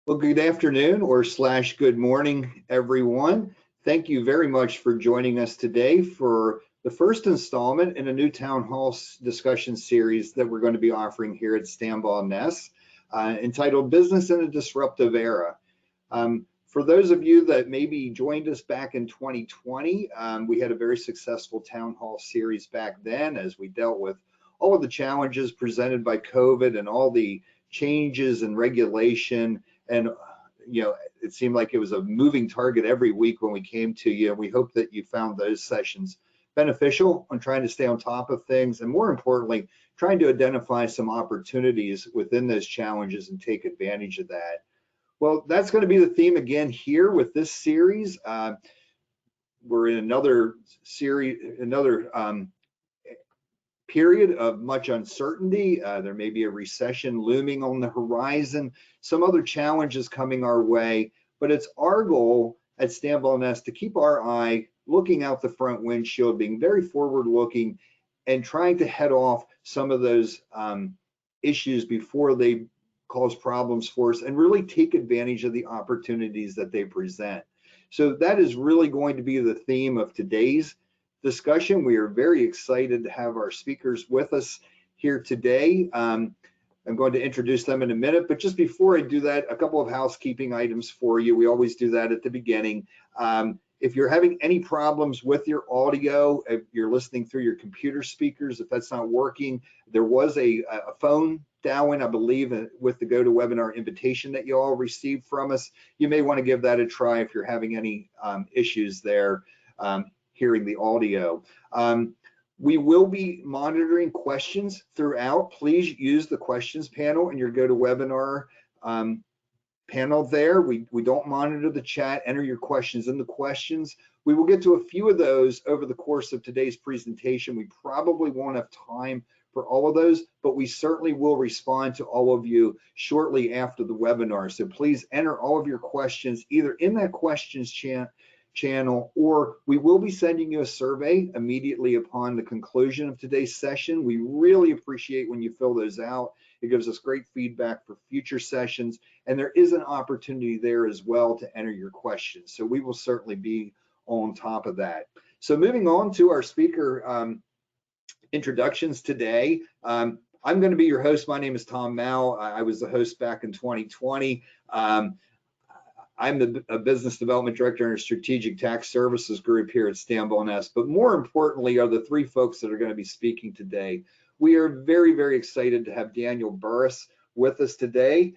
Well, good afternoon or slash good morning, everyone. Thank you very much for joining us today for the first installment in a new town hall discussion series that we're going to be offering here at Stanball Ness, entitled Business in a Disruptive Era. For those of you that maybe joined us back in 2020, we had a very successful town hall series back then as we dealt with all of the challenges presented by COVID and all the changes in regulation. And, it seemed like it was a moving target every week when we came to you. And we hope that you found those sessions beneficial on trying to stay on top of things. And more importantly, trying to identify some opportunities within those challenges and take advantage of that. Well, that's going to be the theme again here with this series. We're in another series, period of much uncertainty. There may be a recession looming on the horizon, some other challenges coming our way, but it's our goal at Stanball Ness to keep our eye looking out the front windshield, being very forward looking and trying to head off some of those issues before they cause problems for us and really take advantage of the opportunities that they present. So that is really going to be the theme of today's discussion. We are very excited to have our speakers with us here today. I'm going to introduce them in a minute, but just before I do that, a couple of housekeeping items for you. We always do that at the beginning. If you're having any problems with your audio, if you're listening through your computer speakers, if that's not working, there was a phone dial-in, I believe, with the GoToWebinar invitation that you all received from us. You may want to give that a try if you're having any issues there. Hearing the audio. We will be monitoring questions throughout. Please use the questions panel in your GoToWebinar panel there. We don't monitor the chat. Enter your questions in the questions. We will get to a few of those over the course of today's presentation. We probably won't have time for all of those, but we certainly will respond to all of you shortly after the webinar. So please enter all of your questions either in that questions channel, or we will be sending you a survey immediately upon the conclusion of today's session. We really appreciate when you fill those out. It gives us great feedback for future sessions, and there is an opportunity there as well to enter your questions. So we will certainly be on top of that. So moving on to our speaker introductions today. I'm going to be your host. My name is Tom Mao. I was the host back in 2020. I'm a business development director in a strategic tax services group here at Stanball Ness, but more importantly are the three folks that are going to be speaking today. We are very, very excited to have Daniel Burris with us today.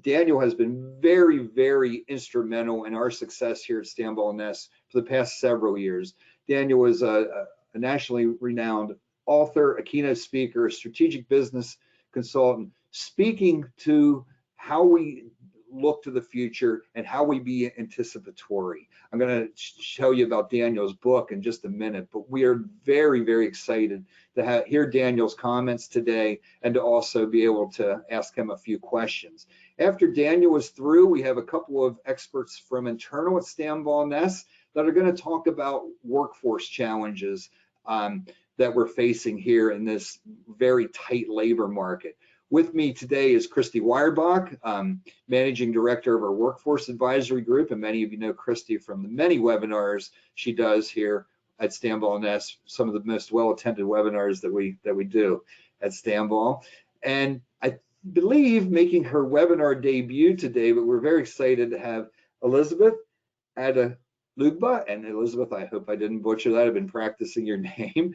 Daniel has been very, very instrumental in our success here at Stanball Ness for the past several years. Daniel is a nationally renowned author, a keynote speaker, a strategic business consultant, speaking to how we look to the future and how we be anticipatory. I'm going to show you about Daniel's book in just a minute, but we are very, very excited to hear Daniel's comments today and to also be able to ask him a few questions. After Daniel is through, we have a couple of experts from internal at Stanball Ness that are going to talk about workforce challenges that we're facing here in this very tight labor market. With me today is Christy Weierbach, Managing Director of our Workforce Advisory Group, and many of you know Christy from the many webinars she does here at Stanball Ness, some of the most well-attended webinars that we do at Stanball. And I believe making her webinar debut today, but we're very excited to have Elizabeth Adalugba. And Elizabeth, I hope I didn't butcher that. I've been practicing your name.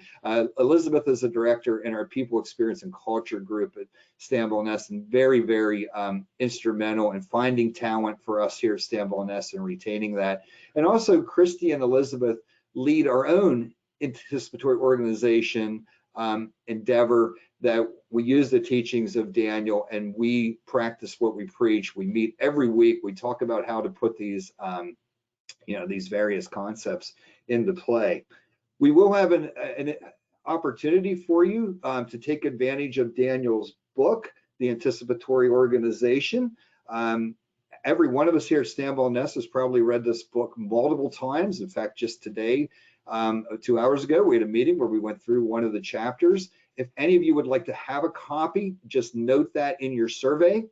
Elizabeth is a director in our People Experience and Culture group at Stanball Ness, and very, very instrumental in finding talent for us here at Stanball Ness and retaining that. And also Christy and Elizabeth lead our own anticipatory organization endeavor that we use the teachings of Daniel and we practice what we preach. We meet every week. We talk about how to put these these various concepts into play. We will have an opportunity for you to take advantage of Daniel's book, The Anticipatory Organization. Every one of us here at Stanball Ness has probably read this book multiple times. In fact, just today, 2 hours ago, we had a meeting where we went through one of the chapters. If any of you would like to have a copy, just note that in your survey.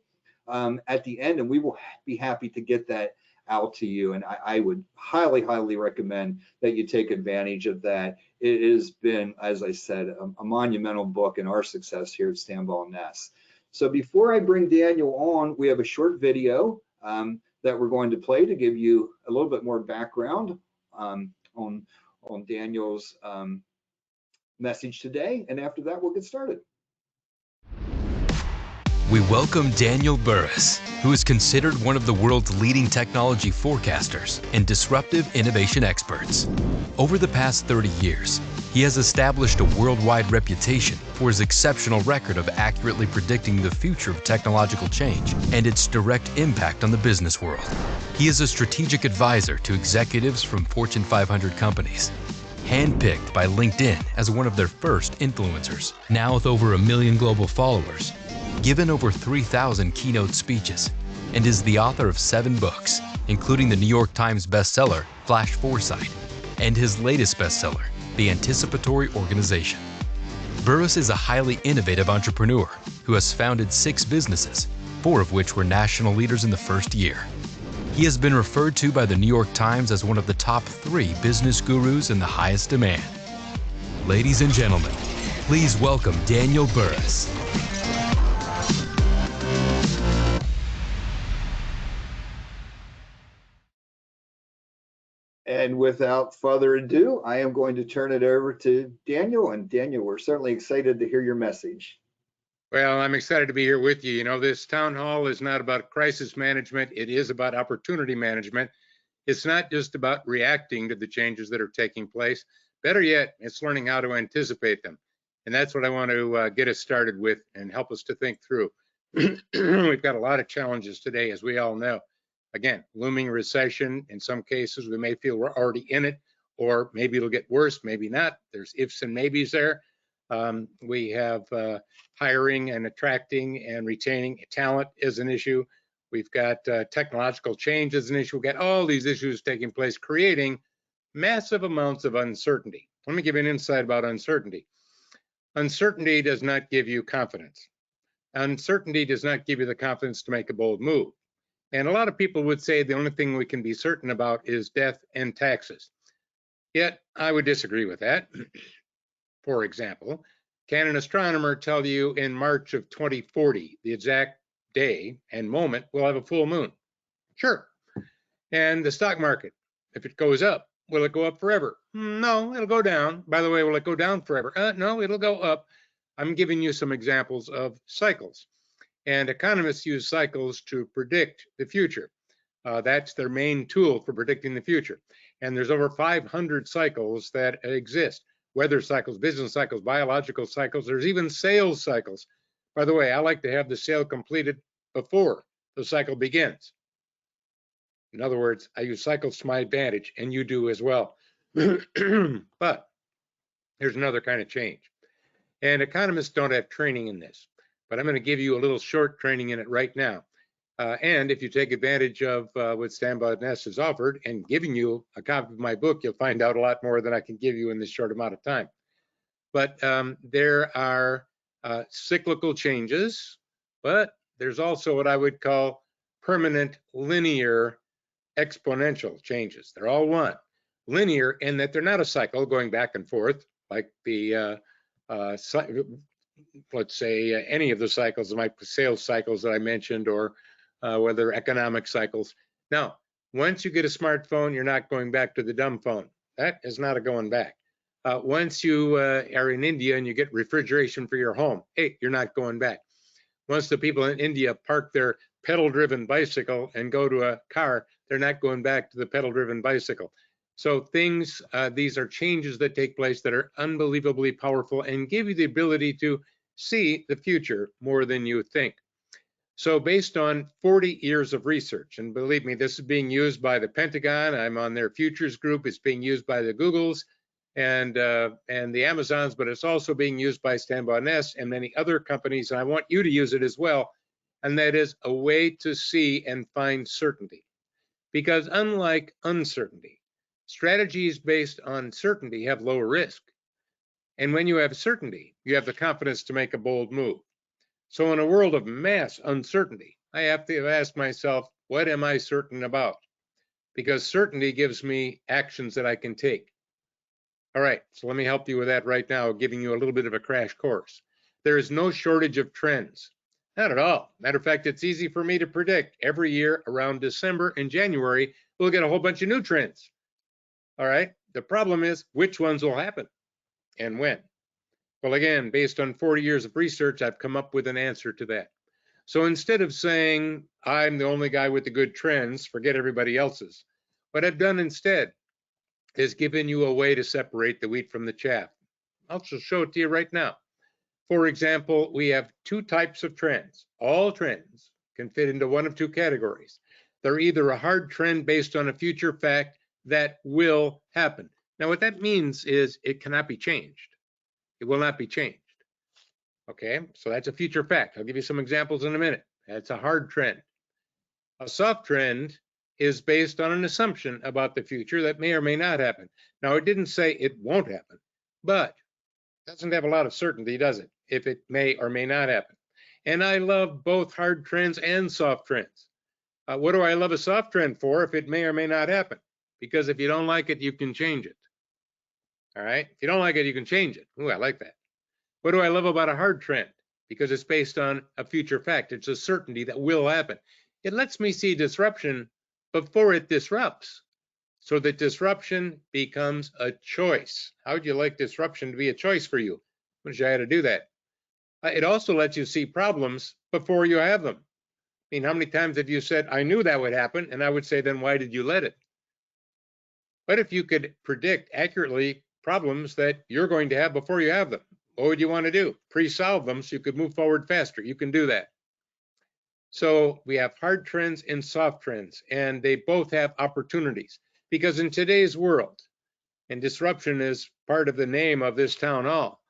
at the end, and we will be happy to get that out to you. And I would highly, highly recommend that you take advantage of that. It has been, as I said, a monumental book in our success here at Stanball Ness. So before I bring Daniel on, we have a short video that we're going to play to give you a little bit more background on Daniel's message today. And after that, we'll get started. We welcome Daniel Burris, who is considered one of the world's leading technology forecasters and disruptive innovation experts. Over the past 30 years, he has established a worldwide reputation for his exceptional record of accurately predicting the future of technological change and its direct impact on the business world. He is a strategic advisor to executives from Fortune 500 companies, handpicked by LinkedIn as one of their first influencers, now with over 1 million global followers, given over 3,000 keynote speeches, and is the author of 7 books, including the New York Times bestseller, Flash Foresight, and his latest bestseller, The Anticipatory Organization. Burris is a highly innovative entrepreneur who has founded 6 businesses, 4 of which were national leaders in the first year. He has been referred to by the New York Times as one of the top 3 business gurus in the highest demand. Ladies and gentlemen, please welcome Daniel Burris. And without further ado, I am going to turn it over to Daniel. And Daniel, we're certainly excited to hear your message. Well, I'm excited to be here with you. You know, this town hall is not about crisis management. It is about opportunity management. It's not just about reacting to the changes that are taking place. Better yet, it's learning how to anticipate them. And that's what I want to get us started with and help us to think through. We've got a lot of challenges today, as we all know. Again, looming recession. In some cases, we may feel we're already in it, or maybe it'll get worse, maybe not. There's ifs and maybes there. We have hiring and attracting and retaining talent is an issue. We've got technological change as an issue. We've got all these issues taking place, creating massive amounts of uncertainty. Let me give you an insight about uncertainty. Uncertainty does not give you confidence. Uncertainty does not give you the confidence to make a bold move. And a lot of people would say the only thing we can be certain about is death and taxes. Yet I would disagree with that. For example, can an astronomer tell you in March of 2040, the exact day and moment we'll have a full moon? Sure. And the stock market, if it goes up, will it go up forever? No, it'll go down. By the way, will it go down forever? No, it'll go up. I'm giving you some examples of cycles. And economists use cycles to predict the future. That's their main tool for predicting the future. And there's over 500 cycles that exist. Weather cycles, business cycles, biological cycles, there's even sales cycles. By the way, I like to have the sale completed before the cycle begins. In other words, I use cycles to my advantage, and you do as well. But here's another kind of change. And economists don't have training in this, but I'm going to give you a little short training in it right now. And if you take advantage of what Stanball Ness has offered and giving you a copy of my book, you'll find out a lot more than I can give you in this short amount of time. But there are cyclical changes, but there's also what I would call permanent linear exponential changes. They're all one. Linear in that they're not a cycle going back and forth like the let's say any of the cycles, my sales cycles that I mentioned, or whether economic cycles. Now, once you get a smartphone, you're not going back to the dumb phone. That is not a going back. Once you are in India and you get refrigeration for your home, hey, you're not going back. Once the people in India park their pedal-driven bicycle and go to a car, they're not going back to the pedal-driven bicycle. So things, these are changes that take place that are unbelievably powerful and give you the ability to see the future more than you think. So based on 40 years of research, and believe me, this is being used by the Pentagon. I'm on their futures group. It's being used by the Googles and the Amazons, but it's also being used by Stanball Ness and many other companies. And I want you to use it as well. And that is a way to see and find certainty. Because unlike uncertainty, strategies based on certainty have lower risk. And when you have certainty, you have the confidence to make a bold move. So in a world of mass uncertainty, I have to ask myself, what am I certain about? Because certainty gives me actions that I can take. All right, so let me help you with that right now, giving you a little bit of a crash course. There is no shortage of trends. Not at all. Matter of fact, it's easy for me to predict. Every year around December and January, we'll get a whole bunch of new trends. All right, the problem is which ones will happen and when. Well, again, based on 40 years of research, I've come up with an answer to that. So instead of saying I'm the only guy with the good trends, forget everybody else's, what I've done instead is given you a way to separate the wheat from the chaff. I'll just show it to you right now. For example, we have two types of trends. All trends can fit into one of two categories. They're either a hard trend based on a future fact that will happen. Now, what that means is it cannot be changed. It will not be changed. Okay, so that's a future fact. I'll give you some examples in a minute. That's a hard trend. A soft trend is based on an assumption about the future that may or may not happen. Now, it didn't say it won't happen, but it doesn't have a lot of certainty, does it? If it may or may not happen. And I love both hard trends and soft trends. What do I love a soft trend for if it may or may not happen? Because if you don't like it, you can change it. All right, if you don't like it, you can change it. Ooh, I like that. What do I love about a hard trend? Because it's based on a future fact. It's a certainty that will happen. It lets me see disruption before it disrupts, so that disruption becomes a choice. How would you like disruption to be a choice for you? I wish I had to do that. It also lets you see problems before you have them. I mean, how many times have you said, I knew that would happen? And I would say, then why did you let it? But if you could predict accurately problems that you're going to have before you have them, what would you want to do? Pre-solve them so you could move forward faster. You can do that. So we have hard trends and soft trends, and they both have opportunities. Because in today's world, and disruption is part of the name of this town hall,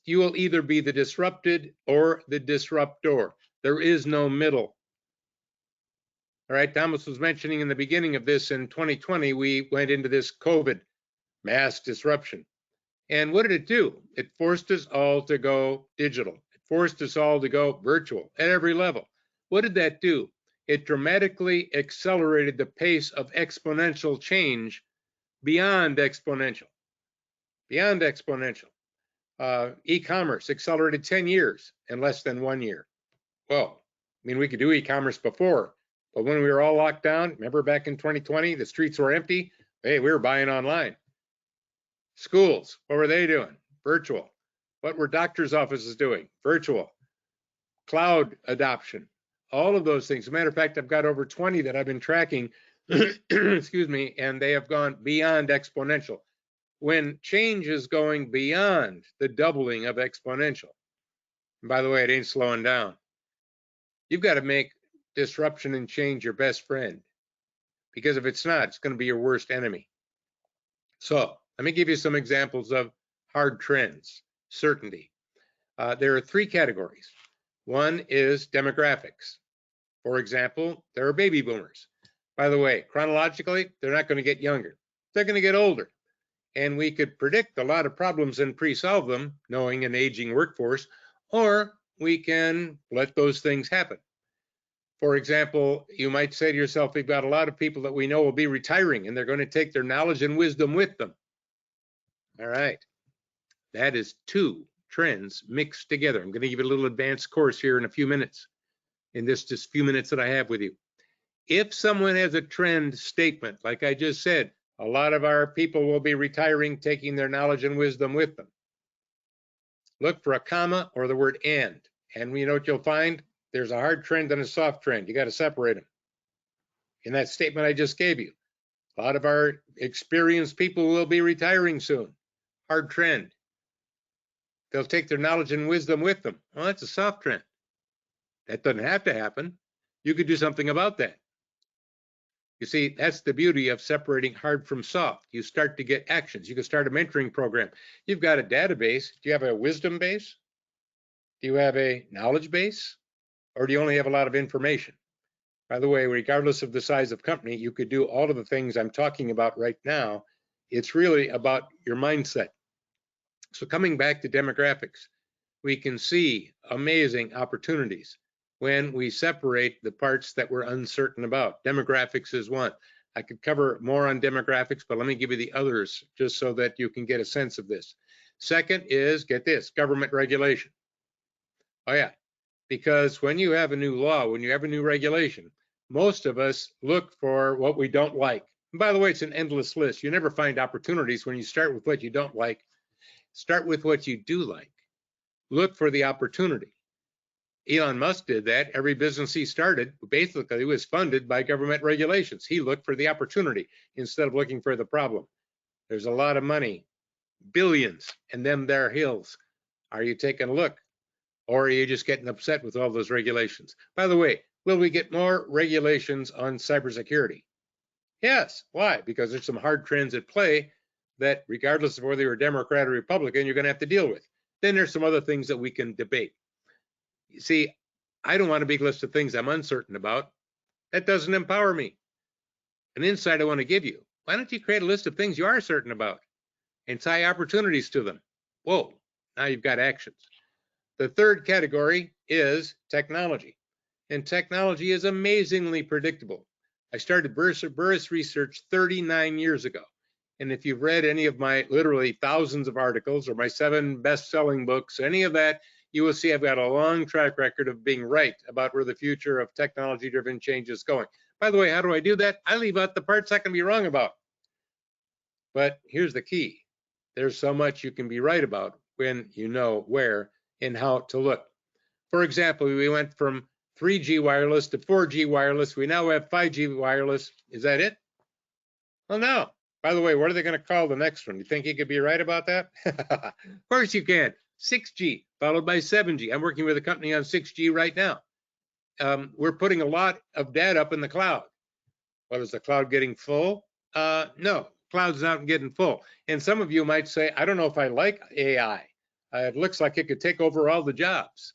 you will either be the disrupted or the disruptor. There is no middle. All right, Thomas was mentioning in the beginning of this, in 2020, we went into this COVID mass disruption. And what did it do? It forced us all to go digital. It forced us all to go virtual at every level. What did that do? It dramatically accelerated the pace of exponential change beyond exponential. Beyond exponential. E-commerce accelerated 10 years in less than 1 year. Well, I mean, we could do e-commerce before, but when we were all locked down, remember back in 2020, the streets were empty. Hey, we were buying online. Schools, what were they doing? Virtual. What were doctors' offices doing? Virtual. Cloud adoption. All of those things. As a matter of fact, I've got over 20 that I've been tracking, excuse me, and they have gone beyond exponential. When change is going beyond the doubling of exponential, and by the way, it ain't slowing down, you've got to make disruption and change your best friend. Because if it's not, it's going to be your worst enemy. So let me give you some examples of hard trends, certainty. There are three categories. One is demographics. For example, there are baby boomers. By the way, chronologically, they're not going to get younger. They're going to get older. And we could predict a lot of problems and pre-solve them, knowing an aging workforce, or we can let those things happen. For example, you might say to yourself, we've got a lot of people that we know will be retiring, and they're going to take their knowledge and wisdom with them. All right, that is two trends mixed together. I'm going to give you a little advanced course here in a few minutes, in this just few minutes that I have with you. If someone has a trend statement, like I just said, a lot of our people will be retiring, taking their knowledge and wisdom with them. Look for a comma or the word and you know what you'll find? There's a hard trend and a soft trend. You got to separate them. In that statement I just gave you, a lot of our experienced people will be retiring soon. Hard trend. They'll take their knowledge and wisdom with them. Well, that's a soft trend. That doesn't have to happen. You could do something about that. You see, that's the beauty of separating hard from soft. You start to get actions. You can start a mentoring program. You've got a database. Do you have a wisdom base? Do you have a knowledge base? Or do you only have a lot of information? By the way, regardless of the size of company, you could do all of the things I'm talking about right now. It's really about your mindset. So coming back to demographics, we can see amazing opportunities. when we separate the parts that we're uncertain about. Demographics is one. I could cover more on demographics, but let me give you the others just so that you can get a sense of this. Second is, get this, government regulation. Oh yeah, because when you have a new law, when you have a new regulation, most of us look for what we don't like. And by the way, it's an endless list. You never find opportunities when you start with what you don't like. Start with what you do like. Look for the opportunity. Elon Musk did that. Every business he started basically was funded by government regulations. He looked for the opportunity instead of looking for the problem. There's a lot of money, billions, and them there hills. Are you taking a look? Or are you just getting upset with all those regulations? By the way, will we get more regulations on cybersecurity? Yes. Why? Because there's some hard trends at play that regardless of whether you're a Democrat or Republican, you're going to have to deal with. Then there's some other things that we can debate. You see, I don't want a big list of things I'm uncertain about. That doesn't empower me. An insight I want to give you. Why don't you create a list of things you are certain about and tie opportunities to them? Whoa, now you've got actions. The third category is technology. And technology is amazingly predictable. I started Burris Research 39 years ago. And if you've read any of my literally thousands of articles or my 7 best-selling books, any of that, you will see I've got a long track record of being right about where the future of technology-driven change is going. By the way, how do I do that? I leave out the parts I can be wrong about. But here's the key. There's so much you can be right about when you know where and how to look. For example, we went from 3G wireless to 4G wireless. We now have 5G wireless. Is that it? Well, no. By the way, what are they going to call the next one? You think you could be right about that? Of course you can. 6G, followed by 7G. I'm working with a company on 6G right now. We're putting a lot of data up in the cloud. Well, is the cloud getting full? No, cloud's not getting full. And some of you might say, I don't know if I like AI. It looks like it could take over all the jobs.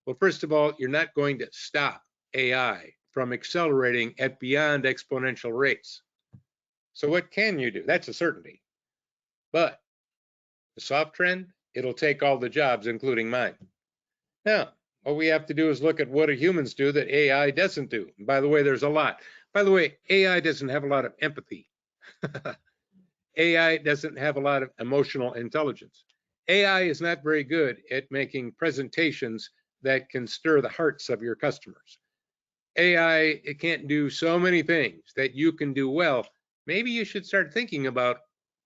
Well, first of all, you're not going to stop AI from accelerating at beyond exponential rates. So what can you do? That's a certainty. But the soft trend, it'll take all the jobs, including mine. Now, what we have to do is look at what do humans do that AI doesn't do. And by the way, there's a lot. By the way, AI doesn't have a lot of empathy. AI doesn't have a lot of emotional intelligence. AI is not very good at making presentations that can stir the hearts of your customers. AI, it can't do so many things that you can do well. Maybe you should start thinking about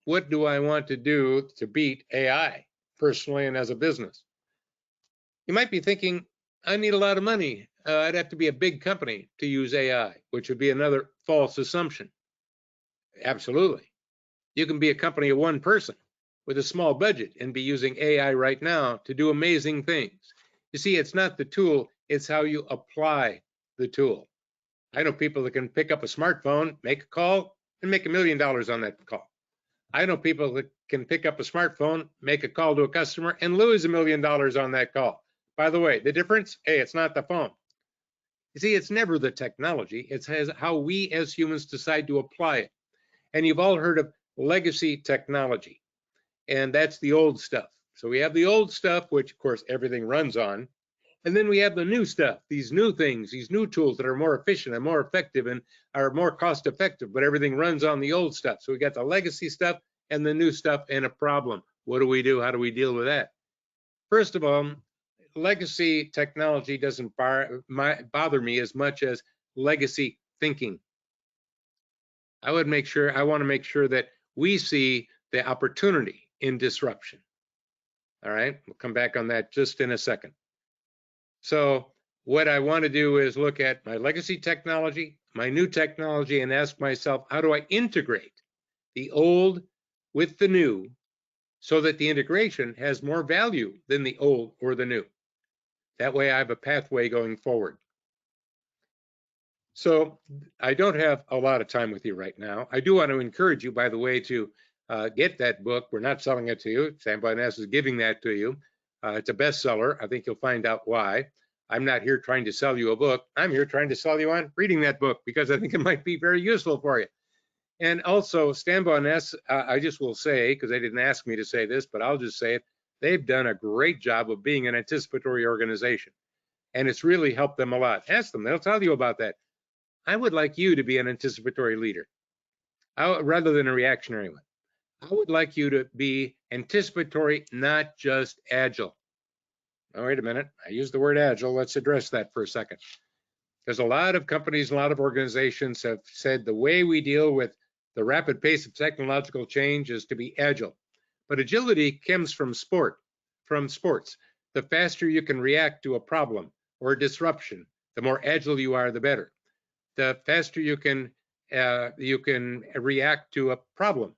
what do I want to do to beat AI personally and as a business. You might be thinking, I need a lot of money. I'd have to be a big company to use AI, which would be another false assumption. Absolutely. You can be a company of one person with a small budget and be using AI right now to do amazing things. You see, it's not the tool, it's how you apply the tool. I know people that can pick up a smartphone, make a call, and make $1 million on that call. I know people that can pick up a smartphone, make a call to a customer, and lose $1 million on that call. By the way, the difference, hey, it's not the phone. You see, it's never the technology, it's how we as humans decide to apply it. And you've all heard of legacy technology, and that's the old stuff. So we have the old stuff, which of course everything runs on. And then we have the new stuff, these new things, these new tools that are more efficient and more effective and are more cost effective, but everything runs on the old stuff. So we got the legacy stuff and the new stuff and a problem. What do we do? How do we deal with that? First of all, legacy technology doesn't bother me as much as legacy thinking. I want to make sure that we see the opportunity in disruption. All right, we'll come back on that just in a second. So what I want to do is look at my legacy technology, my new technology, and ask myself, how do I integrate the old with the new so that the integration has more value than the old or the new? That way I have a pathway going forward. So I don't have a lot of time with you right now. I do want to encourage you, by the way, to get that book. We're not selling it to you. Sam Barnes is giving that to you. It's a bestseller. I think you'll find out why. I'm not here trying to sell you a book. I'm here trying to sell you on reading that book because I think it might be very useful for you. And also, Stan Barnes, I just will say, because they didn't ask me to say this, but I'll just say it, they've done a great job of being an anticipatory organization. and it's really helped them a lot. Ask them, they'll tell you about that. I would like you to be an anticipatory leader rather than a reactionary one. I would like you to be anticipatory, not just agile. Oh, wait a minute, I used the word agile. Let's address that for a second. There's a lot of companies, a lot of organizations have said the way we deal with the rapid pace of technological change is to be agile. But agility comes from sports. The faster you can react to a problem or a disruption, the more agile you are, the better. The faster you can react to a problem,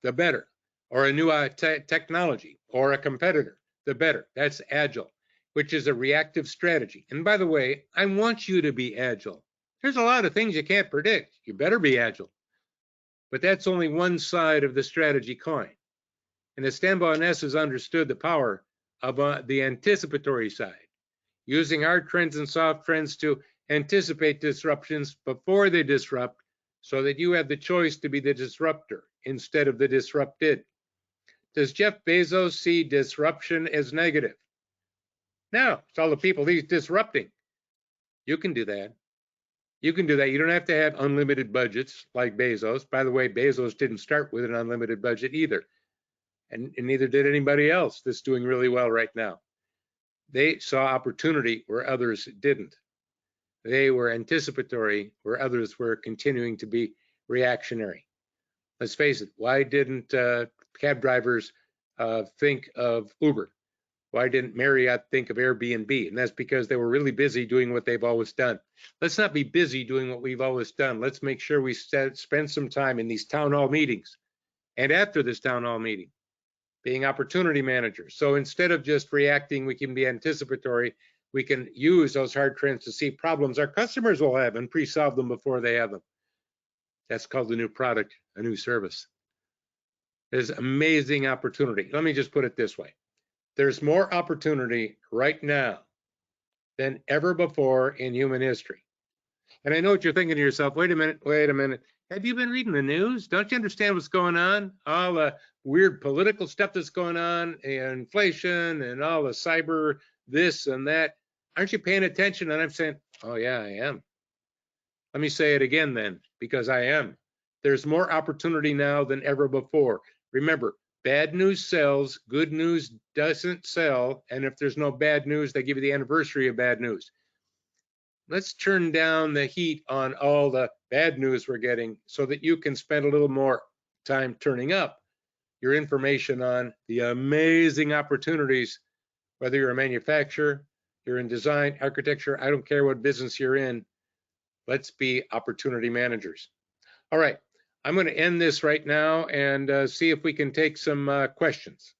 the better. Or a new technology or a competitor, the better. That's agile, which is a reactive strategy. And by the way, I want you to be agile. There's a lot of things you can't predict. You better be agile. But that's only one side of the strategy coin. And the Stanbaugh has understood the power of the anticipatory side, using hard trends and soft trends to anticipate disruptions before they disrupt, so that you have the choice to be the disruptor instead of the disrupted. Does Jeff Bezos see disruption as negative? No, it's all the people he's disrupting. You can do that. You can do that. You don't have to have unlimited budgets like Bezos. By the way, Bezos didn't start with an unlimited budget either. And neither did anybody else that's doing really well right now. They saw opportunity where others didn't. They were anticipatory where others were continuing to be reactionary. Let's face it, why didn't cab drivers think of Uber? Why didn't Marriott think of Airbnb? And that's because they were really busy doing what they've always done. Let's not be busy doing what we've always done. Let's make sure we spend some time in these town hall meetings and after this town hall meeting, being opportunity managers. So instead of just reacting, we can be anticipatory. We can use those hard trends to see problems our customers will have and pre-solve them before they have them. That's called a new product, a new service. There's amazing opportunity. Let me just put it this way. There's more opportunity right now than ever before in human history. And I know what you're thinking to yourself, wait a minute. Have you been reading the news? Don't you understand what's going on? All the weird political stuff that's going on, and inflation and all the cyber this and that. Aren't you paying attention? And I'm saying, oh yeah, I am. Let me say it again then, because I am. There's more opportunity now than ever before. Remember, bad news sells, good news doesn't sell, and if there's no bad news, they give you the anniversary of bad news. Let's turn down the heat on all the bad news we're getting so that you can spend a little more time turning up your information on the amazing opportunities, whether you're a manufacturer, you're in design, architecture, I don't care what business you're in. Let's be opportunity managers. All right, I'm going to end this right now and see if we can take some questions.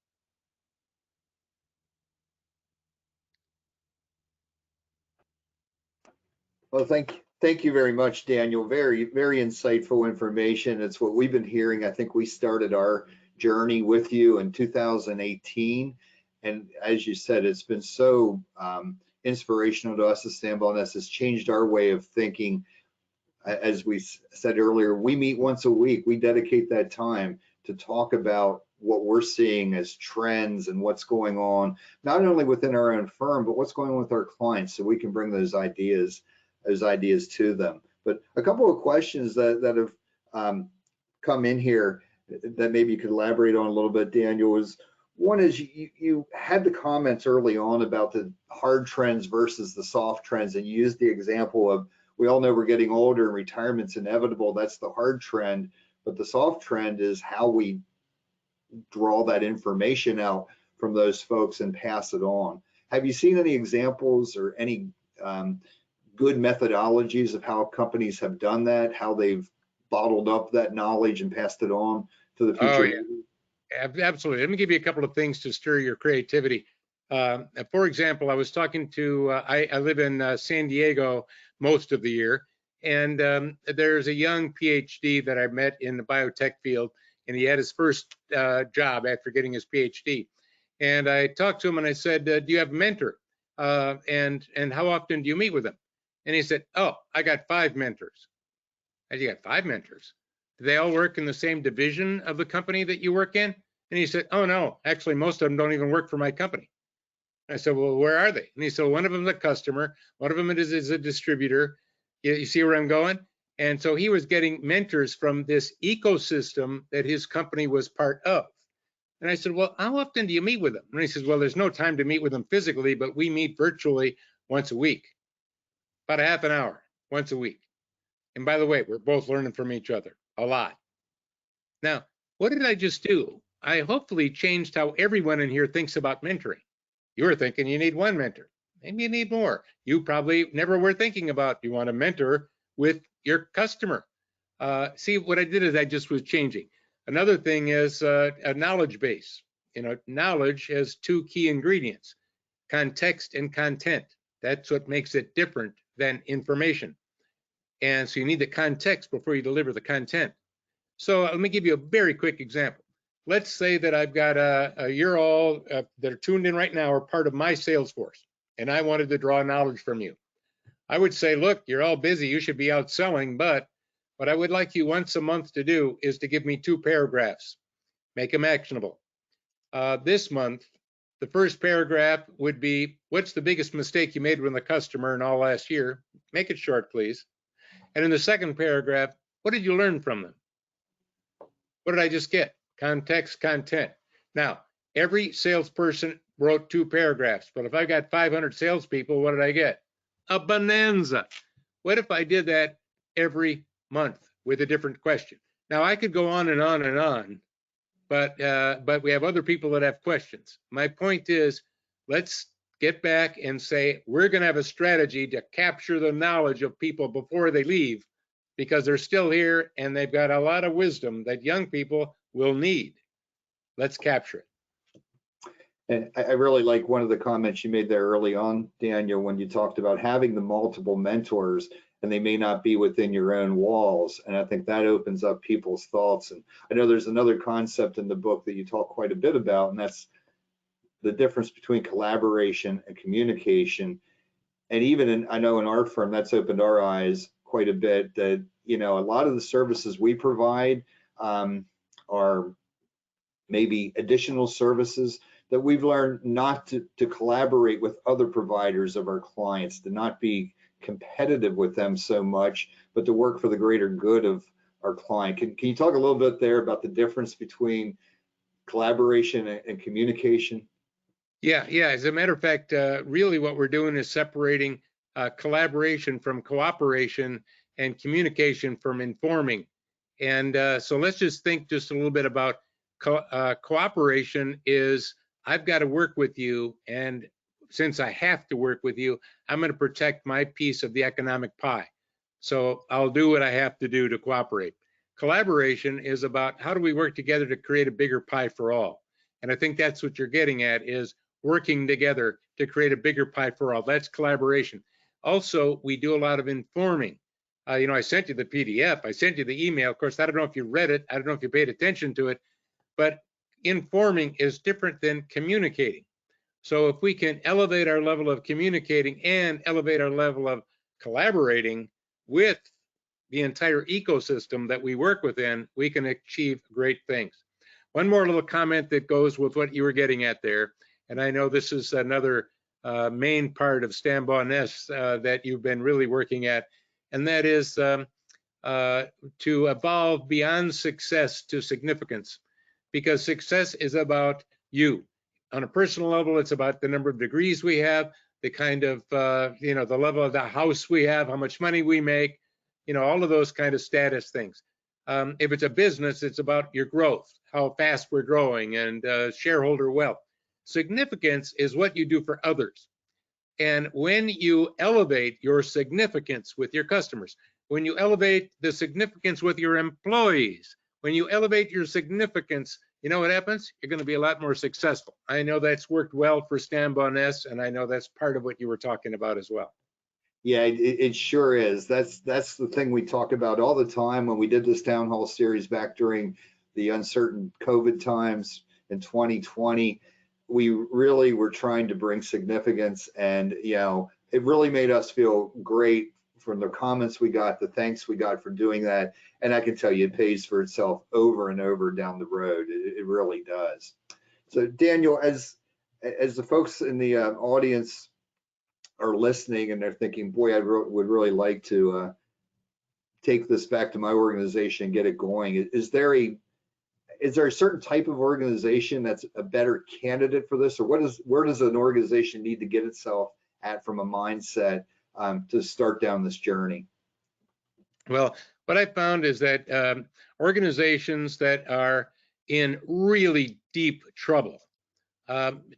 Well, thank you very much, Daniel. Very insightful information. It's what we've been hearing. I think we started our journey with you in 2018, and as you said, it's been so inspirational to us at Stanbaugh. Has changed our way of thinking. As we said earlier, we meet once a week. We dedicate that time to talk about what we're seeing as trends and what's going on, not only within our own firm, but what's going on with our clients, so we can bring those ideas to them. But a couple of questions that have come in here that maybe you could elaborate on a little bit, Daniel, is one is you had the comments early on about the hard trends versus the soft trends, and you used the example of, we all know we're getting older and retirement's inevitable. That's the hard trend, but the soft trend is how we draw that information out from those folks and pass it on. Have you seen any examples or any good methodologies of how companies have done that, how they've bottled up that knowledge and passed it on to the future? Oh, yeah. Absolutely. Let me give you a couple of things to stir your creativity. For example, I was talking to, I live in San Diego most of the year, and there's a young PhD that I met in the biotech field, and he had his first job after getting his PhD. And I talked to him and I said, do you have a mentor? And how often do you meet with them? And he said, oh, I got 5 mentors. I said, you got 5 mentors? Do they all work in the same division of the company that you work in? And he said, oh no, actually most of them don't even work for my company. I said, well, where are they? And he said, one of them is a customer, one of them is a distributor. You see where I'm going? And so he was getting mentors from this ecosystem that his company was part of. And I said, well, how often do you meet with them? And he says, well, there's no time to meet with them physically, but we meet virtually once a week, about a half an hour once a week. And by the way, we're both learning from each other a lot. Now, what did I just do? I hopefully changed how everyone in here thinks about mentoring. You were thinking you need one mentor. Maybe you need more. You probably never were thinking about you want to mentor with your customer. See, what I did is I just was changing. Another thing is a knowledge base. Knowledge has two key ingredients, context and content. That's what makes it different than information. And so you need the context before you deliver the content. So let me give you a very quick example. Let's say that I've got you're all that are tuned in right now are part of my sales force, and I wanted to draw knowledge from you. I would say, look, you're all busy. You should be out selling, but what I would like you once a month to do is to give me 2 paragraphs, make them actionable. This month, the first paragraph would be, what's the biggest mistake you made with a customer in all last year? Make it short, please. And in the second paragraph, what did you learn from them? What did I just get? Context, content. Now, every salesperson wrote 2 paragraphs, but if I got 500 salespeople, what did I get? A bonanza. What if I did that every month with a different question? Now, I could go on and on and on, but we have other people that have questions. My point is, let's get back and say, we're going to have a strategy to capture the knowledge of people before they leave, because they're still here and they've got a lot of wisdom that young people will need. Let's capture it. And I really like one of the comments you made there early on, Daniel, when you talked about having the multiple mentors and they may not be within your own walls. And I think that opens up people's thoughts. And I know there's another concept in the book that you talk quite a bit about, and that's the difference between collaboration and communication. And even I know in our firm, that's opened our eyes quite a bit, that, a lot of the services we provide are maybe additional services that we've learned not to collaborate with other providers of our clients, to not be competitive with them so much, but to work for the greater good of our client. Can you talk a little bit there about the difference between collaboration and communication? Yeah. As a matter of fact, really what we're doing is separating collaboration from cooperation and communication from informing. And so let's just think just a little bit about cooperation is, I've got to work with you, and since I have to work with you, I'm going to protect my piece of the economic pie. So I'll do what I have to do to cooperate. Collaboration is about how do we work together to create a bigger pie for all. And I think that's what you're getting at, is working together to create a bigger pie for all. That's collaboration. Also, we do a lot of informing. I sent you the PDF, I sent you the email. Of course, I don't know if you read it, I don't know if you paid attention to it, but informing is different than communicating. So if we can elevate our level of communicating and elevate our level of collaborating with the entire ecosystem that we work within, we can achieve great things. One more little comment that goes with what you were getting at there, and I know this is another main part of Stambaugh Ness that you've been really working at, and that is to evolve beyond success to significance, because success is about you. On a personal level, it's about the number of degrees we have, the kind of, the level of the house we have, how much money we make, all of those kind of status things. If it's a business, it's about your growth, how fast we're growing, and shareholder wealth. Significance is what you do for others. And when you elevate your significance with your customers, when you elevate the significance with your employees, when you elevate your significance, you know what happens? You're going to be a lot more successful. I know that's worked well for Stambaugh Ness, and I know that's part of what you were talking about as well. Yeah, it sure is. That's the thing we talk about all the time. When we did this town hall series back during the uncertain COVID times in 2020, we really were trying to bring significance, and it really made us feel great from the comments we got, the thanks we got for doing that. And I can tell you, it pays for itself over and over down the road. It really does. So Daniel, as as the folks in the audience are listening and they're thinking, boy, would really like to take this back to my organization and get it going. Is there a certain type of organization that's a better candidate for this, or where does an organization need to get itself at from a mindset to start down this journey? Well, what I found is that organizations that are in really deep trouble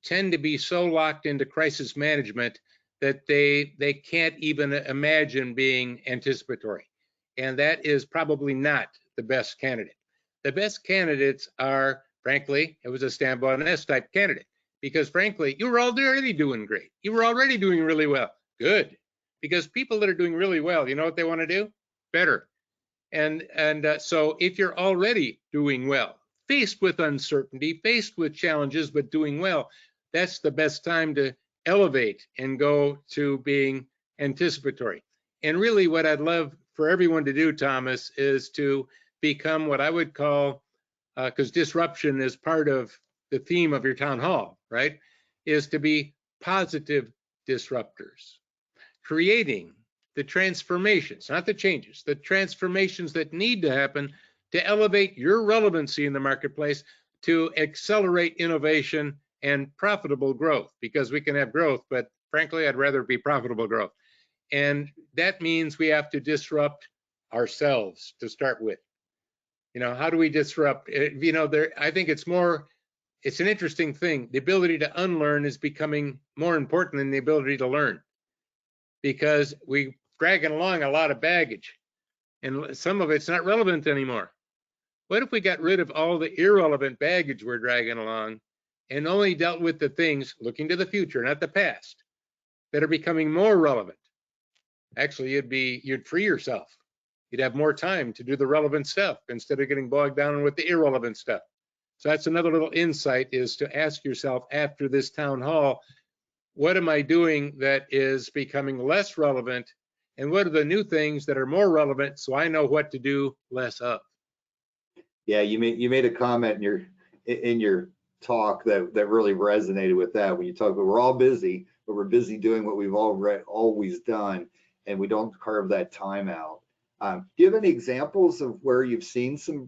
tend to be so locked into crisis management that they can't even imagine being anticipatory. And that is probably not the best candidate. The best candidates are, frankly, it was a Stanbaugh S type candidate, because frankly, you were already doing great. You were already doing really well. Good. Because people that are doing really well, you know what they want to do? Better. And so if you're already doing well, faced with uncertainty, faced with challenges, but doing well, that's the best time to elevate and go to being anticipatory. And really what I'd love for everyone to do, Thomas, is to become what I would call, because disruption is part of the theme of your town hall, right? Is to be positive disruptors, creating the transformations, not the changes, the transformations that need to happen to elevate your relevancy in the marketplace, to accelerate innovation and profitable growth, because we can have growth, but frankly, I'd rather it be profitable growth. And that means we have to disrupt ourselves to start with. You know, how do we disrupt? You know, I think it's an interesting thing. The ability to unlearn is becoming more important than the ability to learn, because we dragging along a lot of baggage and some of it's not relevant anymore. What if we got rid of all the irrelevant baggage we're dragging along and only dealt with the things, looking to the future, not the past, that are becoming more relevant? Actually, you'd free yourself. You'd have more time to do the relevant stuff instead of getting bogged down with the irrelevant stuff. So that's another little insight, is to ask yourself after this town hall, what am I doing that is becoming less relevant? And what are the new things that are more relevant, so I know what to do less of? Yeah, you made a comment in your talk that really resonated with that, when you talk about we're all busy, but we're busy doing what we've always done, and we don't carve that time out. Do you have any examples of where you've seen some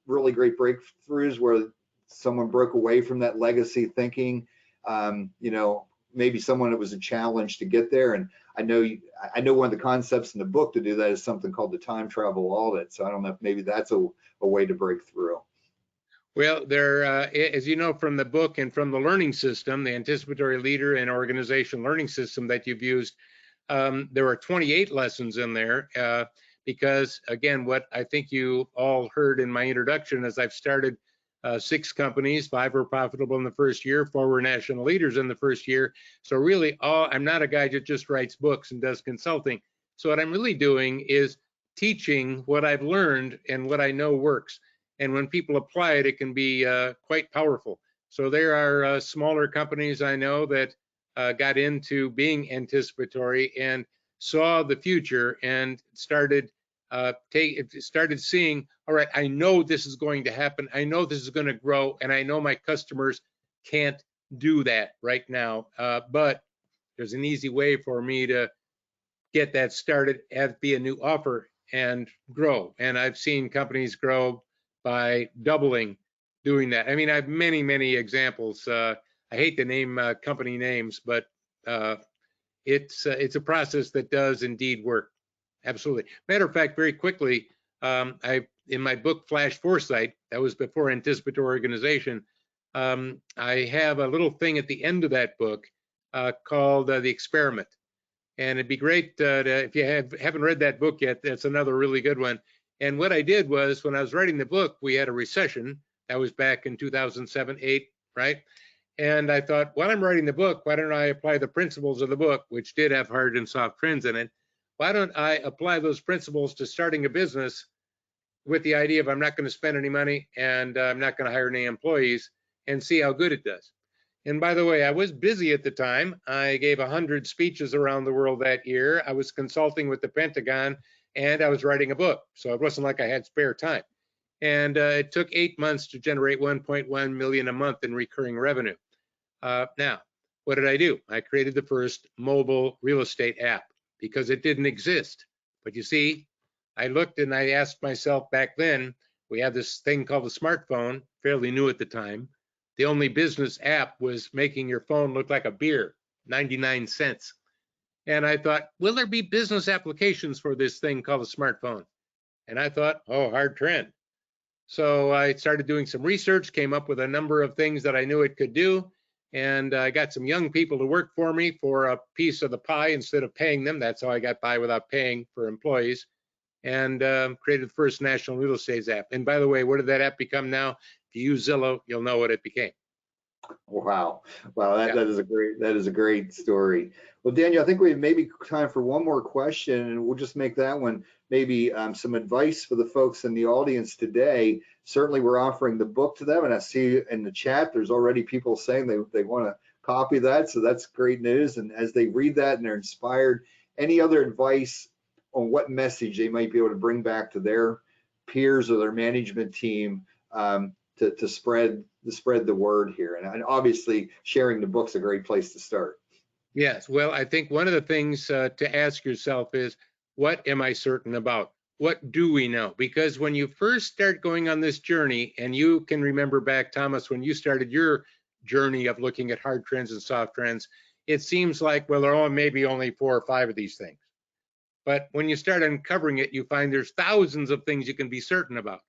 really great breakthroughs where someone broke away from that legacy thinking? You know, maybe someone, it was a challenge to get there. And I know one of the concepts in the book to do that is something called the time travel audit. So I don't know if maybe that's a way to break through. Well, as you know from the book and from the learning system, the anticipatory leader and organization learning system that you've used, there are 28 lessons in there. Because again, what I think you all heard in my introduction is I've started 6 companies, 5 were profitable in the first year, 4 were national leaders in the first year. So really, I'm not a guy that just writes books and does consulting. So what I'm really doing is teaching what I've learned and what I know works. And when people apply it, it can be quite powerful. So there are smaller companies I know that got into being anticipatory and saw the future and started seeing, all right, I know this is going to happen. I know this is going to grow, and I know my customers can't do that right now. But there's an easy way for me to get that started, have be a new offer, and grow. And I've seen companies grow by doubling doing that. I mean, I have many, many examples. I hate to name company names, but it's a process that does indeed work. Absolutely. Matter of fact, very quickly, in my book Flash Foresight, that was before Anticipatory Organization, I have a little thing at the end of that book called The Experiment. And it'd be great if you haven't read that book yet, that's another really good one. And what I did was, when I was writing the book, we had a recession. That was back in 2007, 8, right? And I thought, while I'm writing the book, why don't I apply the principles of the book, which did have hard and soft trends in it? Why don't I apply those principles to starting a business with the idea of I'm not going to spend any money and I'm not going to hire any employees, and see how good it does. And by the way, I was busy at the time. I gave 100 speeches around the world that year. I was consulting with the Pentagon, and I was writing a book. So it wasn't like I had spare time. And it took 8 months to generate 1.1 million a month in recurring revenue. Now, what did I do? I created the first mobile real estate app because it didn't exist. But you see, I looked and I asked myself back then, we had this thing called the smartphone, fairly new at the time. The only business app was making your phone look like a beer, 99 cents. And I thought, will there be business applications for this thing called a smartphone? And I thought, oh, hard trend. So I started doing some research, came up with a number of things that I knew it could do. And I got some young people to work for me for a piece of the pie instead of paying them. That's how I got by without paying for employees, and created the first national real estate app. And by the way, what did that app become now? If you use Zillow, you'll know what it became. Wow, that is a great story. Well, Daniel, I think we have maybe time for one more question, and we'll just make that one maybe some advice for the folks in the audience today. Certainly, we're offering the book to them, and I see in the chat there's already people saying they want to copy that, so that's great news. And as they read that and they're inspired, any other advice on what message they might be able to bring back to their peers or their management team to spread the word here? And obviously sharing the book's a great place to start. Yes, well, I think one of the things to ask yourself is, what am I certain about? What do we know? Because when you first start going on this journey, and you can remember back, Thomas, when you started your journey of looking at hard trends and soft trends, it seems like, well, there are maybe only 4 or 5 of these things. But when you start uncovering it, you find there's thousands of things you can be certain about.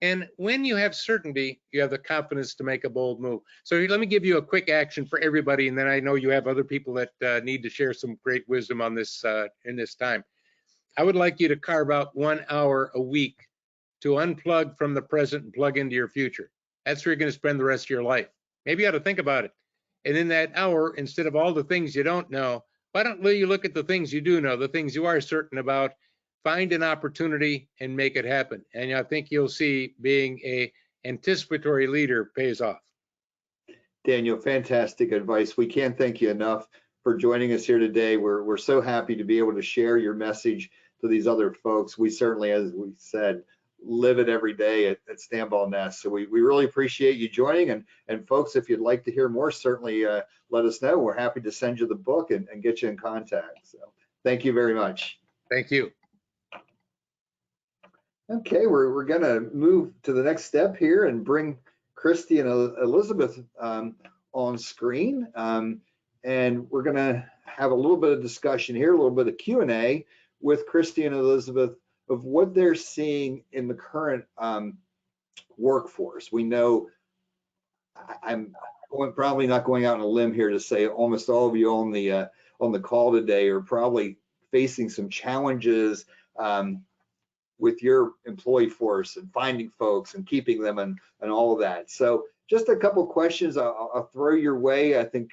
And when you have certainty, you have the confidence to make a bold move. So let me give you a quick action for everybody, and then I know you have other people that need to share some great wisdom on this in this time. I would like you to carve out 1 hour a week to unplug from the present and plug into your future. That's where you're going to spend the rest of your life. Maybe you ought to think about it. And in that hour, instead of all the things you don't know, why don't you look at the things you do know, the things you are certain about, find an opportunity and make it happen. And I think you'll see being a anticipatory leader pays off. Daniel, fantastic advice. We can't thank you enough for joining us here today. We're so happy to be able to share your message to these other folks. We certainly, as we said, live it every day at Stanball Nest. So we really appreciate you joining. And folks, if you'd like to hear more, certainly let us know. We're happy to send you the book and get you in contact. So thank you very much. Thank you. Okay, we're going to move to the next step here and bring Christy and Elizabeth on screen. And we're going to have a little bit of discussion here, a little bit of Q&A with Christy and Elizabeth of what they're seeing in the current workforce. We know, I'm probably not going out on a limb here to say almost all of you on the call today are probably facing some challenges with your employee force and finding folks and keeping them and all of that. So just a couple questions I'll throw your way. I think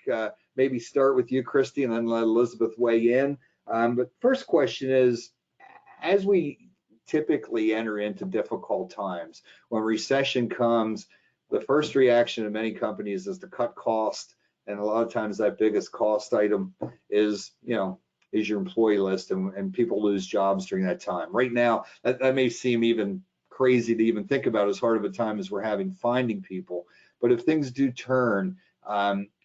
maybe start with you, Christy, and then let Elizabeth weigh in. But first question is, as we typically enter into difficult times, when recession comes, the first reaction of many companies is to cut cost. And a lot of times that biggest cost item is, is your employee list, and people lose jobs during that time. Right now, that may seem even crazy to even think about, as hard of a time as we're having finding people. But if things do turn,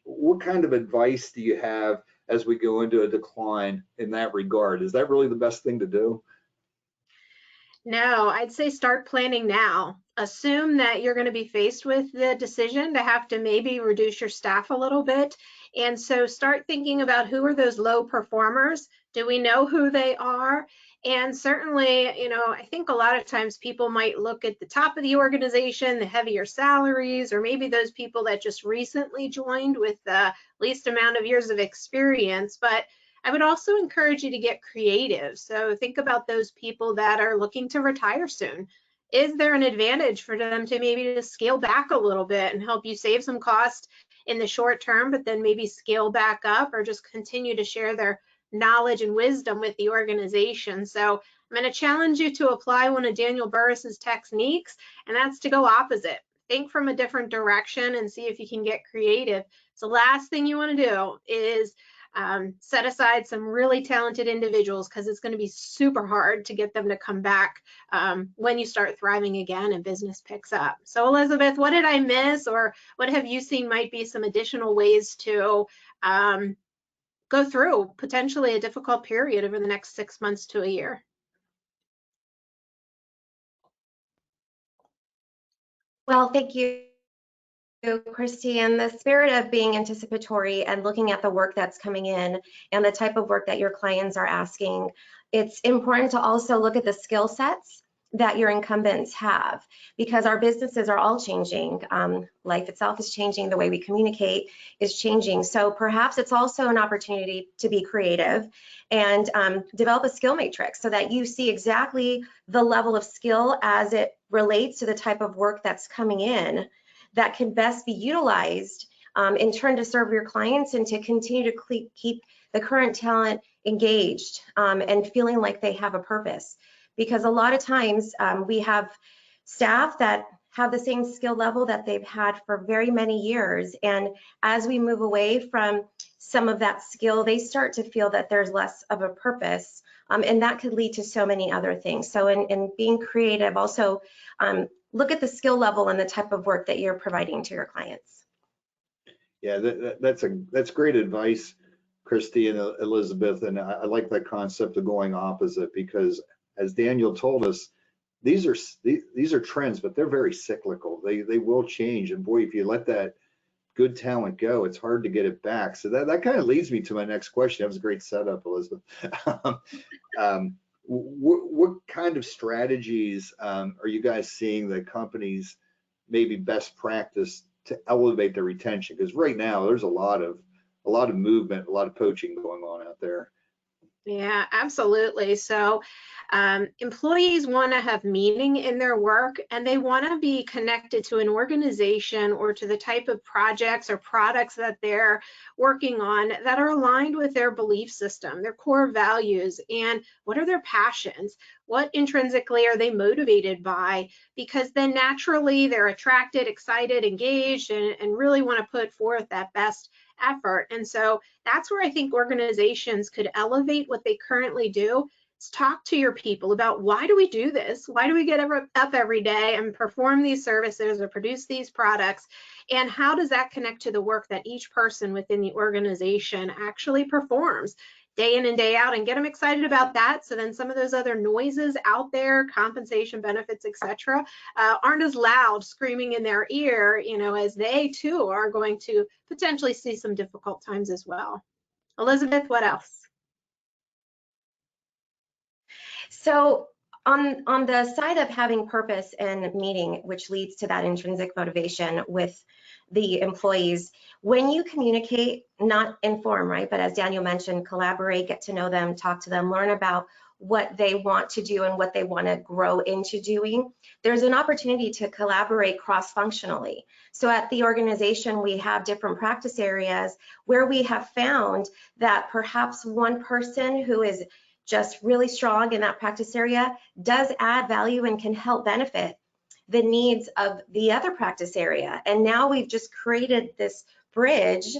what kind of advice do you have as we go into a decline in that regard? Is that really the best thing to do? No, I'd say start planning now. Assume that you're going to be faced with the decision to have to maybe reduce your staff a little bit. And so start thinking about, who are those low performers? Do we know who they are? And certainly, I think a lot of times people might look at the top of the organization, the heavier salaries, or maybe those people that just recently joined with the least amount of years of experience. But I would also encourage you to get creative. So think about those people that are looking to retire soon. Is there an advantage for them to maybe just scale back a little bit and help you save some cost in the short term, but then maybe scale back up, or just continue to share their knowledge and wisdom with the organization? So I'm going to challenge you to apply one of Daniel Burris's techniques, and that's to go opposite. Think from a different direction and see if you can get creative. So last thing you want to do is set aside some really talented individuals, because it's going to be super hard to get them to come back when you start thriving again and business picks up. So Elizabeth, what did I miss, or what have you seen might be some additional ways to go through potentially a difficult period over the next 6 months to a year? Well, thank you, Christy. In the spirit of being anticipatory and looking at the work that's coming in and the type of work that your clients are asking, it's important to also look at the skill sets that your incumbents have, because our businesses are all changing. Life itself is changing, the way we communicate is changing. So perhaps it's also an opportunity to be creative and develop a skill matrix so that you see exactly the level of skill as it relates to the type of work that's coming in that can best be utilized in turn to serve your clients and to continue to keep the current talent engaged and feeling like they have a purpose. Because a lot of times we have staff that have the same skill level that they've had for very many years. And as we move away from some of that skill, they start to feel that there's less of a purpose. And that could lead to so many other things. So in being creative, also look at the skill level and the type of work that you're providing to your clients. Yeah, that's great advice, Christy and Elizabeth. And I like that concept of going opposite, because as Daniel told us, these are trends, but they're very cyclical. They will change. And boy, if you let that good talent go, it's hard to get it back. So that kind of leads me to my next question. That was a great setup, Elizabeth. What kind of strategies are you guys seeing that companies maybe best practice to elevate their retention? Because right now there's a lot of movement, a lot of poaching going on out there. Yeah, absolutely. So employees want to have meaning in their work, and they want to be connected to an organization or to the type of projects or products that they're working on that are aligned with their belief system, their core values, and what are their passions? What intrinsically are they motivated by? Because then naturally they're attracted, excited, engaged, and really want to put forth that best effort. And so that's where I think organizations could elevate what they currently do. Is talk to your people about, why do we do this? Why do we get up every day and perform these services or produce these products? And how does that connect to the work that each person within the organization actually performs day in and day out, and get them excited about that? So then some of those other noises out there, compensation, benefits, etc., aren't as loud screaming in their ear, as they too are going to potentially see some difficult times as well. Elizabeth, what else? So on the side of having purpose and meaning, which leads to that intrinsic motivation with the employees, when you communicate, not inform, right? But as Daniel mentioned, collaborate, get to know them, talk to them, learn about what they want to do and what they want to grow into doing. There's an opportunity to collaborate cross-functionally. So at the organization, we have different practice areas where we have found that perhaps one person who is just really strong in that practice area does add value and can help benefit the needs of the other practice area. And now we've just created this bridge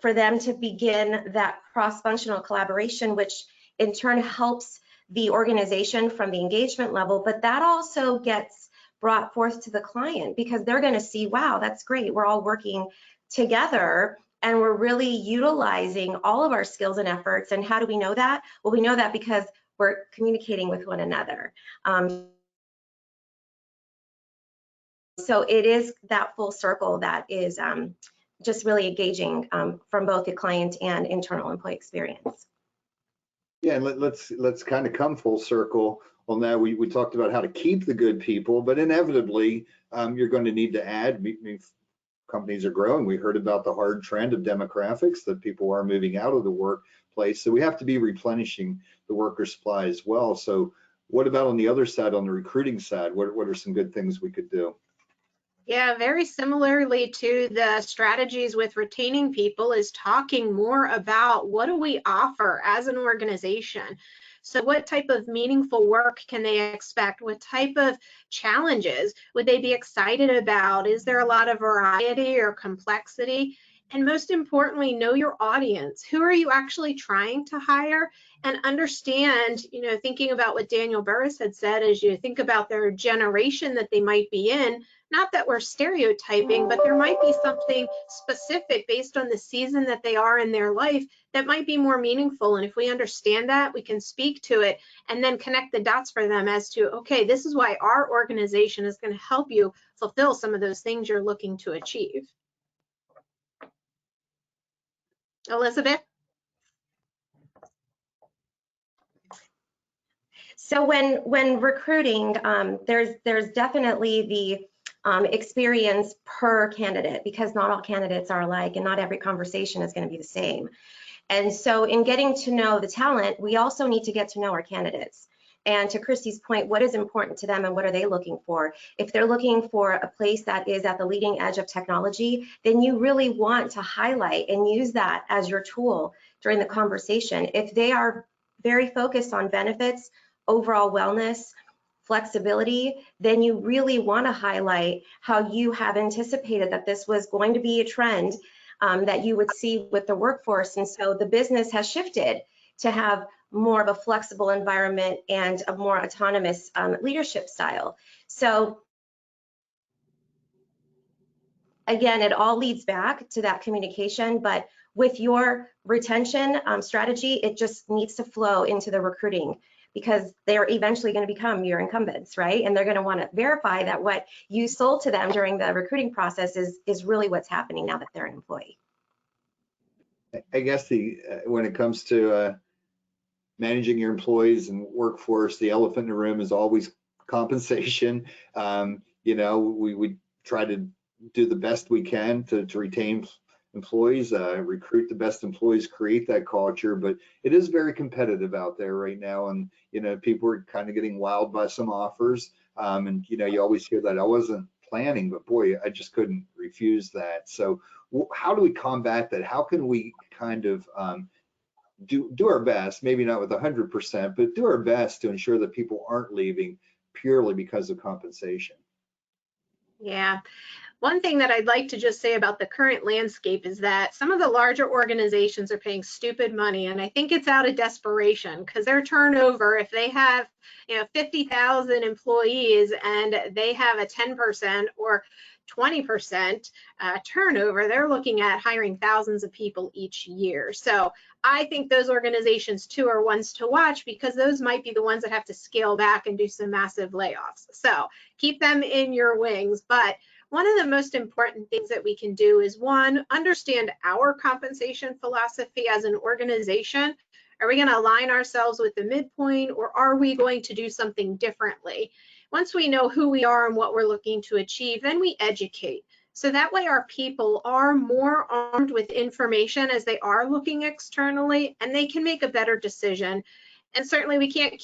for them to begin that cross-functional collaboration, which in turn helps the organization from the engagement level, but that also gets brought forth to the client, because they're going to see, wow, that's great. We're all working together and we're really utilizing all of our skills and efforts. And how do we know that? Well, we know that because we're communicating with one another. So it is that full circle that is just really engaging from both the client and internal employee experience. Yeah, and let's kind of come full circle on that. We talked about how to keep the good people, but inevitably you're going to need to add. Companies are growing. We heard about the hard trend of demographics, that people are moving out of the workplace. So we have to be replenishing the worker supply as well. So what about on the other side, on the recruiting side? What are some good things we could do? Yeah, very similarly to the strategies with retaining people, is talking more about, what do we offer as an organization? So what type of meaningful work can they expect? What type of challenges would they be excited about? Is there a lot of variety or complexity? And most importantly, know your audience. Who are you actually trying to hire? And understand, thinking about what Daniel Burris had said, as you think about their generation that they might be in, not that we're stereotyping, but there might be something specific based on the season that they are in their life that might be more meaningful. And if we understand that, we can speak to it and then connect the dots for them as to, okay, this is why our organization is going to help you fulfill some of those things you're looking to achieve. Elizabeth? So when recruiting, there's definitely the experience per candidate, because not all candidates are alike and not every conversation is going to be the same. And so in getting to know the talent, we also need to get to know our candidates. And to Christy's point, what is important to them and what are they looking for? If they're looking for a place that is at the leading edge of technology, then you really want to highlight and use that as your tool during the conversation. If they are very focused on benefits, overall wellness, flexibility, then you really want to highlight how you have anticipated that this was going to be a trend that you would see with the workforce. And so the business has shifted to have more of a flexible environment and a more autonomous leadership style. So again, it all leads back to that communication, but with your retention strategy, it just needs to flow into the recruiting, because they're eventually going to become your incumbents, right? And they're going to want to verify that what you sold to them during the recruiting process is really what's happening now that they're an employee. I guess when it comes to managing your employees and workforce, the elephant in the room is always compensation. We try to do the best we can to retain employees, recruit the best employees, create that culture, but it is very competitive out there right now. And, people are kind of getting wowed by some offers. And, you always hear that I wasn't planning, but boy, I just couldn't refuse that. So how do we combat that? How can we kind of do our best, maybe not with 100%, but do our best to ensure that people aren't leaving purely because of compensation? Yeah. One thing that I'd like to just say about the current landscape is that some of the larger organizations are paying stupid money, and I think it's out of desperation, because their turnover, if they have 50,000 employees and they have a 10% or 20% turnover, they're looking at hiring thousands of people each year. So I think those organizations too are ones to watch, because those might be the ones that have to scale back and do some massive layoffs. So keep them in your wings. But one of the most important things that we can do is, one, understand our compensation philosophy as an organization. Are we going to align ourselves with the midpoint, or are we going to do something differently? Once we know who we are and what we're looking to achieve, then we educate. So that way our people are more armed with information as they are looking externally, and they can make a better decision. And certainly we can't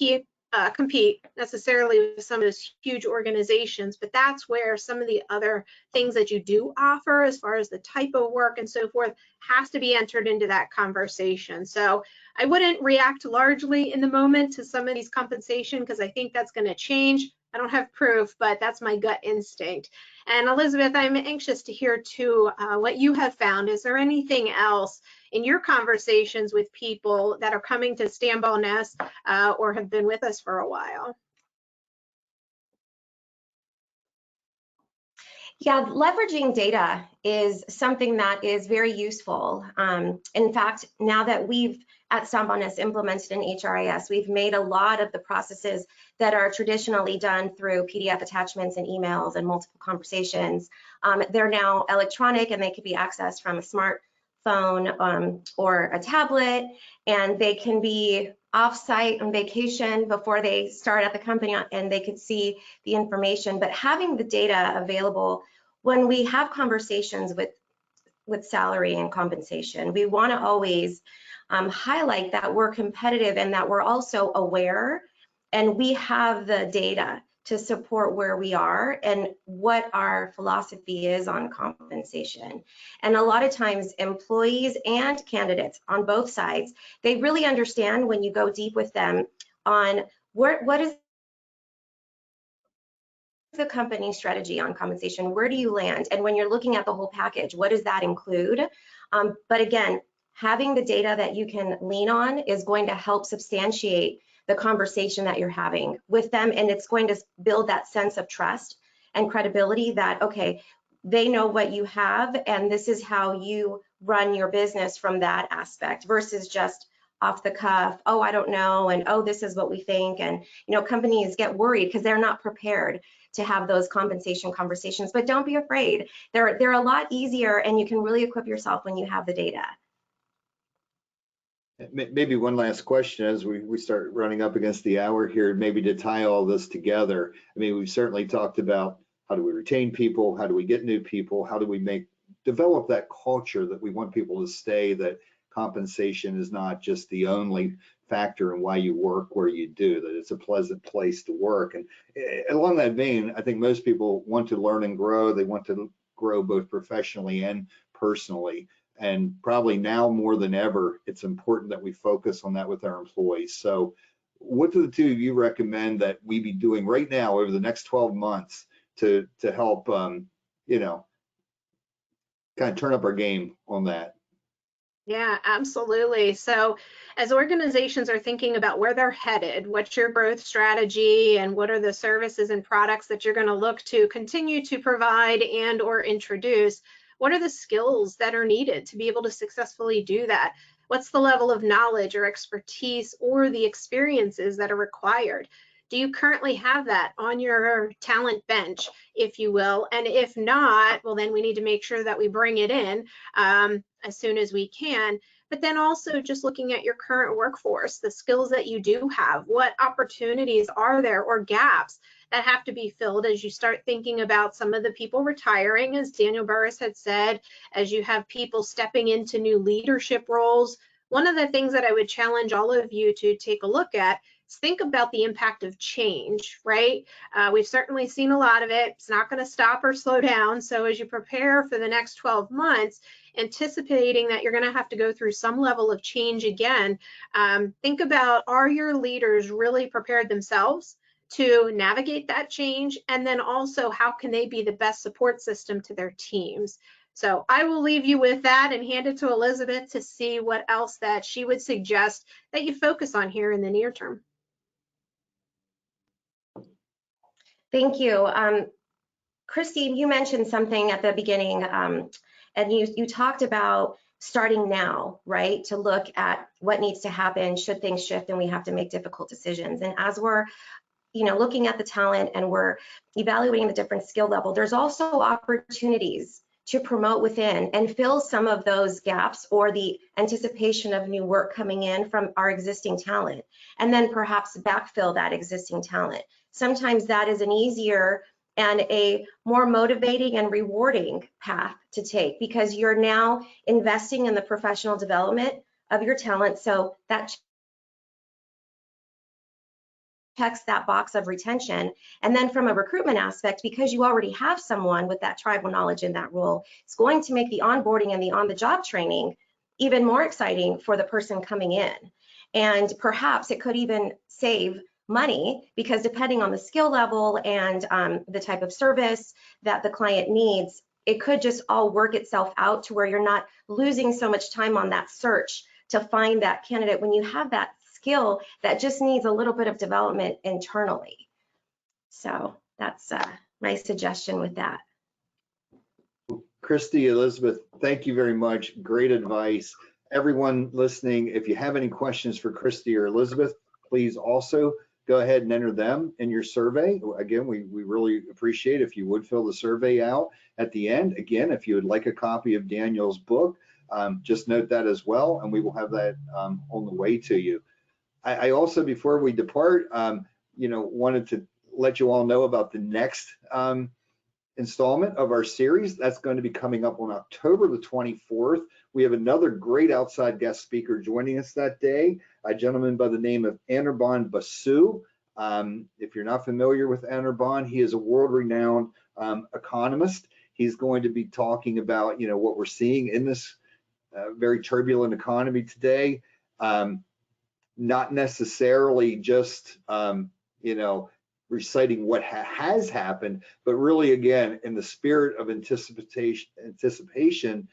compete necessarily with some of those huge organizations, but that's where some of the other things that you do offer, as far as the type of work and so forth, has to be entered into that conversation. So I wouldn't react largely in the moment to some of these compensation, because I think that's going to change. I don't have proof, but that's my gut instinct. And Elizabeth, I'm anxious to hear too what you have found. Is there anything else in your conversations with people that are coming to Stanball Nest or have been with us for a while? Yeah, leveraging data is something that is very useful. In fact, now that we've at Stanball Nest implemented an HRIS, we've made a lot of the processes that are traditionally done through PDF attachments and emails and multiple conversations. They're now electronic, and they can be accessed from a smartphone or a tablet, and they can be off-site on vacation before they start at the company, and they could see the information. But having the data available when we have conversations with salary and compensation, we want to always highlight that we're competitive and that we're also aware, and we have the data to support where we are and what our philosophy is on compensation. And a lot of times employees and candidates on both sides, they really understand when you go deep with them on what is the company strategy on compensation? Where do you land? And when you're looking at the whole package, what does that include? But again, having the data that you can lean on is going to help substantiate the conversation that you're having with them, and it's going to build that sense of trust and credibility that, okay, they know what you have and this is how you run your business from that aspect, versus just off the cuff, oh, I don't know, and oh, this is what we think. And companies get worried because they're not prepared to have those compensation conversations. But don't be afraid. They're a lot easier, and you can really equip yourself when you have the data. Maybe one last question as we start running up against the hour here, maybe to tie all this together. I mean, we've certainly talked about how do we retain people, how do we get new people, how do we develop that culture that we want people to stay, that compensation is not just the only factor in why you work where you do, that it's a pleasant place to work. And along that vein, I think most people want to learn and grow. They want to grow both professionally and personally. And probably now more than ever, it's important that we focus on that with our employees. So what do the two of you recommend that we be doing right now over the next 12 months to help, kind of turn up our game on that? Yeah, absolutely. So as organizations are thinking about where they're headed, what's your growth strategy, and what are the services and products that you're going to look to continue to provide and or introduce, what are the skills that are needed to be able to successfully do that? What's the level of knowledge or expertise or the experiences that are required? Do you currently have that on your talent bench, if you will? And if not, well, then we need to make sure that we bring it in as soon as we can. But then also just looking at your current workforce, the skills that you do have, what opportunities are there or gaps that have to be filled as you start thinking about some of the people retiring, as Daniel Burris had said, as you have people stepping into new leadership roles. One of the things that I would challenge all of you to take a look at, think about the impact of change, right? We've certainly seen a lot of it. It's not going to stop or slow down. So as you prepare for the next 12 months, anticipating that you're going to have to go through some level of change again, think about, are your leaders really prepared themselves to navigate that change? And then also, how can they be the best support system to their teams? So I will leave you with that and hand it to Elizabeth to see what else that she would suggest that you focus on here in the near term. Thank you. Christine, you mentioned something at the beginning, and you talked about starting now, right? To look at what needs to happen should things shift and we have to make difficult decisions. And as we're looking at the talent and we're evaluating the different skill level, there's also opportunities to promote within and fill some of those gaps or the anticipation of new work coming in from our existing talent, and then perhaps backfill that existing talent. Sometimes that is an easier and a more motivating and rewarding path to take, because you're now investing in the professional development of your talent. So that checks that box of retention. And then from a recruitment aspect, because you already have someone with that tribal knowledge in that role, it's going to make the onboarding and the on-the-job training even more exciting for the person coming in. And perhaps it could even save money, because depending on the skill level and the type of service that the client needs, it could just all work itself out to where you're not losing so much time on that search to find that candidate when you have that skill that just needs a little bit of development internally. So that's my suggestion with that. Christy, Elizabeth, thank you very much. Great advice. Everyone listening, if you have any questions for Christy or Elizabeth, please also go ahead and enter them in your survey. Again, we really appreciate if you would fill the survey out at the end. Again, if you would like a copy of Daniel's book, just note that as well, and we will have that on the way to you. I also, before we depart, wanted to let you all know about the next installment of our series. That's going to be coming up on October the 24th. We have another great outside guest speaker joining us that day, a gentleman by the name of Anirban Basu. If you're not familiar with Anirban, he is a world-renowned economist. He's going to be talking about, what we're seeing in this very turbulent economy today. Not necessarily just, reciting what has happened, but really, again, in the spirit of anticipation,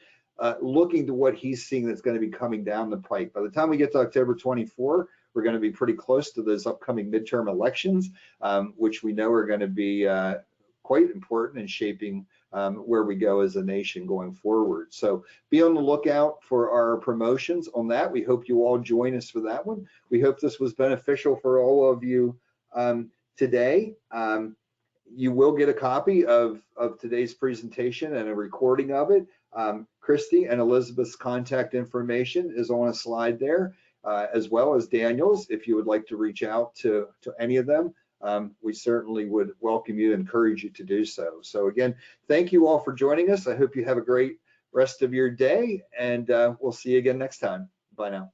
looking to what he's seeing that's going to be coming down the pike. By the time we get to October 24, we're going to be pretty close to those upcoming midterm elections, which we know are going to be quite important in shaping where we go as a nation going forward. So be on the lookout for our promotions on that. We hope you all join us for that one. We hope this was beneficial for all of you today. You will get a copy of today's presentation and a recording of it. Christy and Elizabeth's contact information is on a slide there, as well as Daniel's. If you would like to reach out to any of them, we certainly would welcome you and encourage you to do so. So again, thank you all for joining us. I hope you have a great rest of your day, and we'll see you again next time. Bye now.